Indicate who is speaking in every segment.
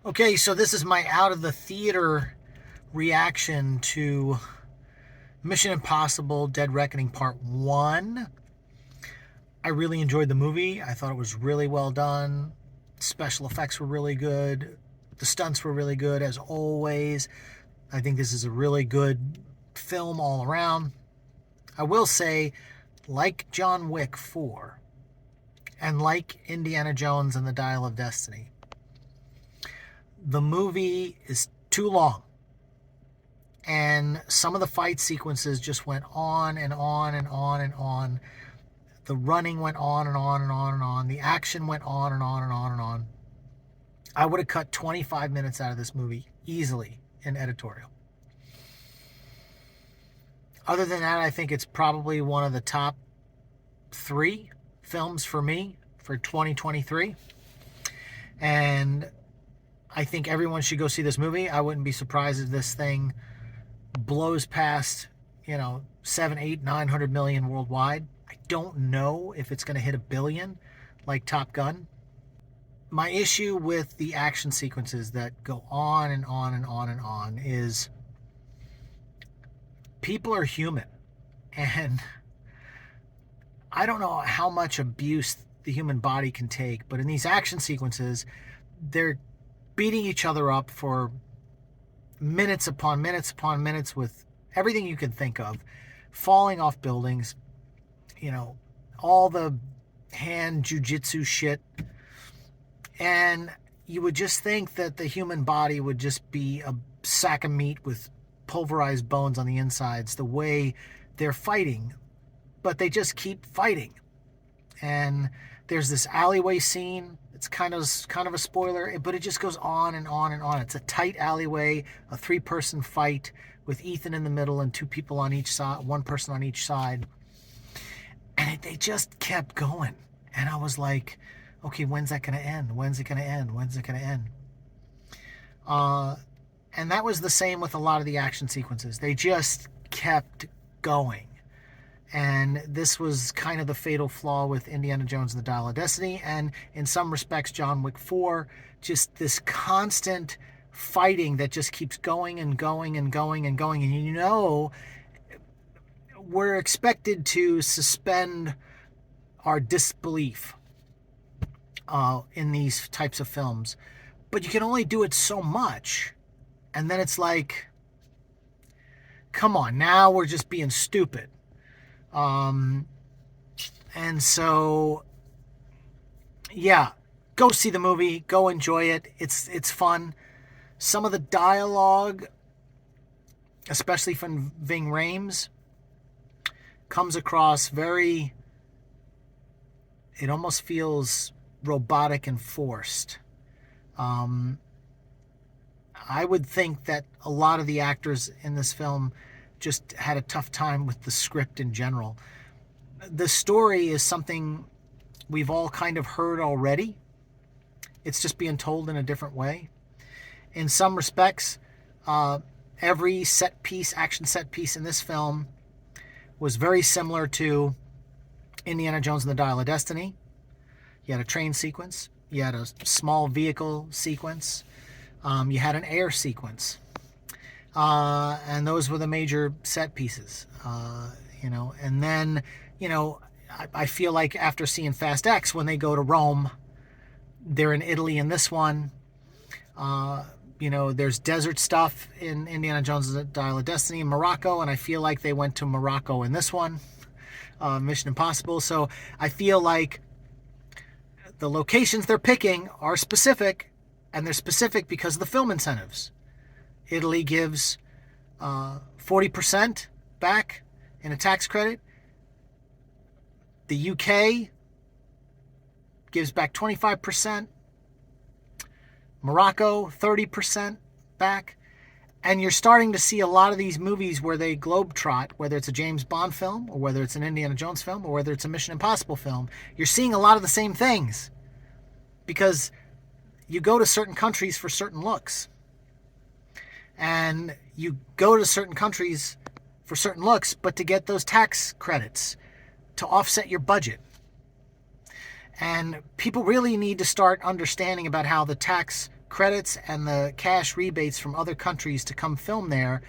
Speaker 1: Okay, so this is my out of the theater reaction to Mission Impossible Dead Reckoning Part 1. I really enjoyed the movie. I thought it was really well done. Special effects were really good. The stunts were really good, as always. I think this is a really good film all around. I will say, like John Wick 4, and like Indiana Jones and the Dial of Destiny, the movie is too long. And some of the fight sequences just went on and on and on and on. The running went on and on and on and on. The action went on and on and on and on. I would have cut 25 minutes out of this movie easily in editorial. Other than that, I think it's probably one of the top 3 films for me for 2023. And I think everyone should go see this movie. I wouldn't be surprised if this thing blows past, 7, 8, 900 million worldwide. I don't know if it's going to hit $1 billion like Top Gun. My issue with the action sequences that go on and on and on and on is people are human. And I don't know how much abuse the human body can take, but in these action sequences, they're beating each other up for minutes upon minutes upon minutes with everything you can think of, falling off buildings, all the hand jujitsu shit. And you would just think that the human body would just be a sack of meat with pulverized bones on the insides, the way they're fighting. But they just keep fighting. And there's this alleyway scene. It's kind of a spoiler, but it just goes on and on and on. It's a tight alleyway, a 3-person fight with Ethan in the middle and 2 people on each side, 1 person on each side. And they just kept going. And I was like, okay, when's that going to end? When's it going to end? When's it going to end? And that was the same with a lot of the action sequences. They just kept going. And this was kind of the fatal flaw with Indiana Jones and the Dial of Destiny, and in some respects John Wick 4, just this constant fighting that just keeps going and going and going and going. And we're expected to suspend our disbelief in these types of films, but you can only do it so much. And then it's like, come on, now we're just being stupid. And so, yeah, go see the movie, go enjoy it. It's fun. Some of the dialogue, especially from Ving Rhames, comes across it almost feels robotic and forced. I would think that a lot of the actors in this film just had a tough time with the script in general. The story is something we've all kind of heard already. It's just being told in a different way. In some respects, every action set piece in this film was very similar to Indiana Jones and the Dial of Destiny. You had a train sequence. You had a small vehicle sequence. You had an air sequence. And those were the major set pieces, and then, I feel like after seeing Fast X, when they go to Rome, they're in Italy in this one. There's desert stuff in Indiana Jones' Dial of Destiny in Morocco, and I feel like they went to Morocco in this one, Mission Impossible. So I feel like the locations they're picking are specific, and they're specific because of the film incentives. Italy gives 40% back in a tax credit. The UK gives back 25%. Morocco, 30% back. And you're starting to see a lot of these movies where they globetrot, whether it's a James Bond film, or whether it's an Indiana Jones film, or whether it's a Mission Impossible film. You're seeing a lot of the same things because you go to certain countries for certain looks. And you go to certain countries for certain looks, but to get those tax credits to offset your budget. And people really need to start understanding about how the tax credits and the cash rebates from other countries to come film there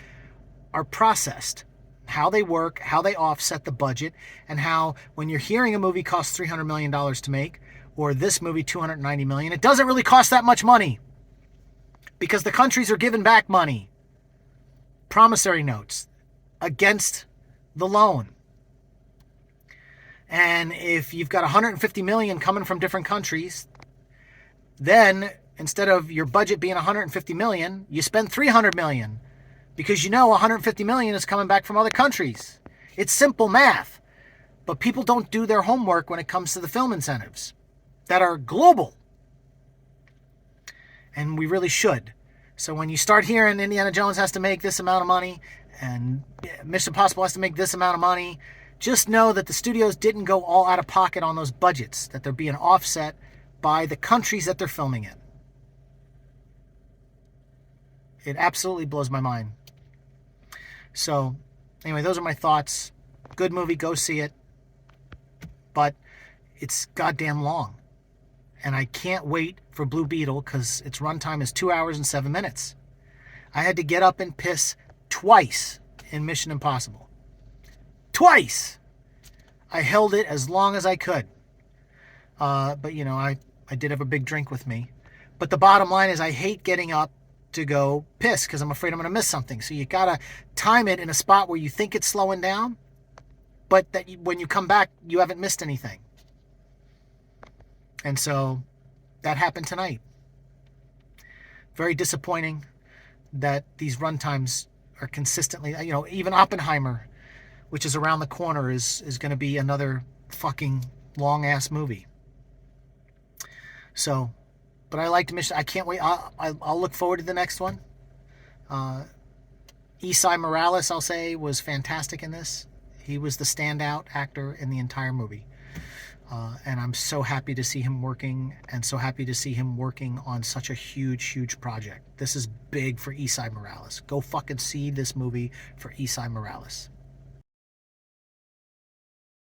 Speaker 1: are processed. How they work, how they offset the budget, and how when you're hearing a movie costs $300 million to make, or this movie $290 million, it doesn't really cost that much money because the countries are giving back money, promissory notes, against the loan. And if you've got $150 million coming from different countries, then instead of your budget being $150 million, you spend $300 million because you know $150 million is coming back from other countries. It's simple math, but people don't do their homework when it comes to the film incentives that are global. And we really should. So when you start hearing Indiana Jones has to make this amount of money and Mission Impossible has to make this amount of money, just know that the studios didn't go all out of pocket on those budgets, that they're being offset by the countries that they're filming in. It absolutely blows my mind. So, anyway, those are my thoughts. Good movie, go see it. But it's goddamn long. And I can't wait for Blue Beetle because its runtime is 2 hours and 7 minutes. I had to get up and piss twice in Mission Impossible. Twice! I held it as long as I could. But, you know, I did have a big drink with me. But the bottom line is I hate getting up to go piss because I'm afraid I'm going to miss something. So you got to time it in a spot where you think it's slowing down, but that when you come back, you haven't missed anything. And so that happened tonight. Very disappointing that these runtimes are consistently, you know, even Oppenheimer, which is around the corner, is going to be another fucking long-ass movie. So, but I liked Mission. I can't wait. I'll look forward to the next one. Esai Morales, I'll say, was fantastic in this. He was the standout actor in the entire movie. And I'm so happy to see him working, and so happy to see him working on such a huge, huge project. This is big for Esai Morales. Go fucking see this movie for Esai Morales.